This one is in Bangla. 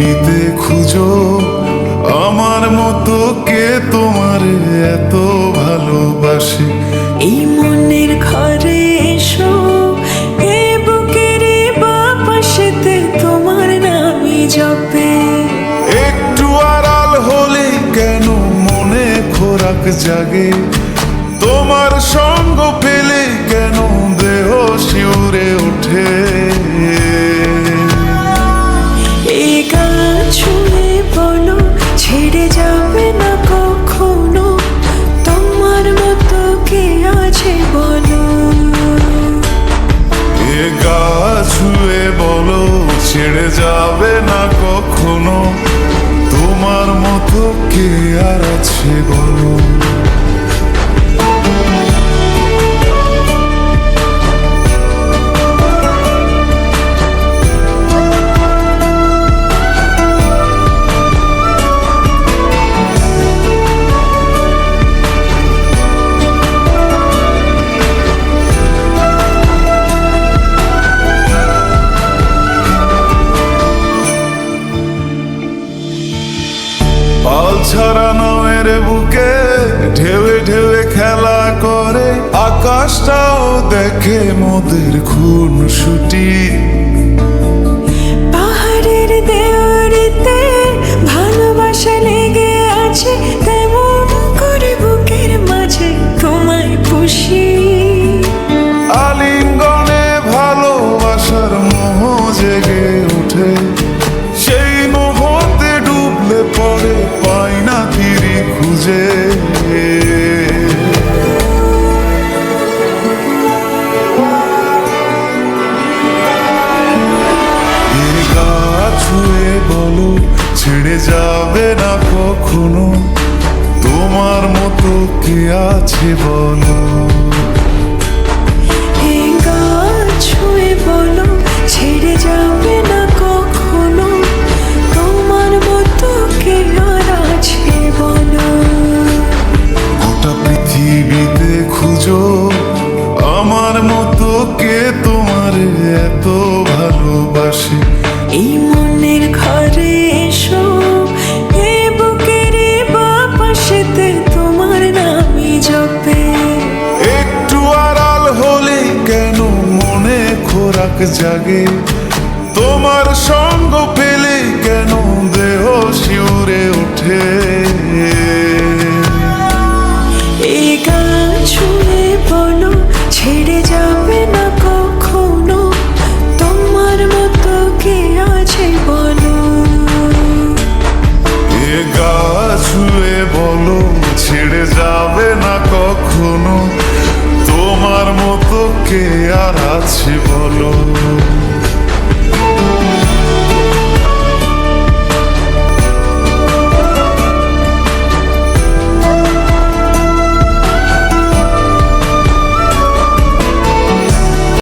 পৃথিবীতে খুঁজো আমার মতো কে তোমার এত ভালোবাসে। এই মনের ঘরে এসো, এ বুকের বাপাশেতে তোমার নামই জপে। একটু আড়াল হলে কেন মনে খোরাক জাগে, তোমার সঙ্গ পেলে কেন দেহ শিউরে ওঠে। এই গান শুনে বলো ছেড়ে যাবে না কখনো, তোমার মতো কে আছে বলো। এ গা ছুঁয়ে বলো ছেড়ে যাবে না কখনো, তোমার মতো কে আর আছে বলো। পাল ছাড়া নামের বুকে ঢেউে ঢেউে খেলা করে, আকাশটাও দেখে মোদের খুন ছুটি। পাহাড়ের দেওয়ারিতে ভালোবাসা লেগে আছে, তেমন করে বুকের মাঝে তোমায় পুষি। আলিঙ্গনে ভালোবাসার মোহ জেগে ওঠে, সেই মোহতে ডুবলে পরে পাই না তীরে খুঁজে। এ গা ছুঁয়ে বলো ছেড়ে যাবে না কখনো, তোমার মতো কে আছে বলো। এই গান ছুঁয়ে বলো ছেড়ে যাবে না কখনো, তোমার মতো কে আর আছে বলো। গোটা পৃথিবীতে খুঁজো আমার মতো কে তোমার এত ভালোবাসে। এই মনের ঘরে এসো, এ বুকের বাপাশেতে তোমার নামই জপে। একটু আড়াল হলে কেন মনে খোরাক জাগে, তোমার সঙ্গ পেলে কেন দেহ শিউরে ওঠে। এই গান ছুঁয়ে বলো ছেড়ে যাবে না কখনো, তোমার মতো কে আছে বলো। এ গা ছুঁয়ে বলো ছেড়ে যাবে না কখনো, তোমার মতো কে আর আছে বলো।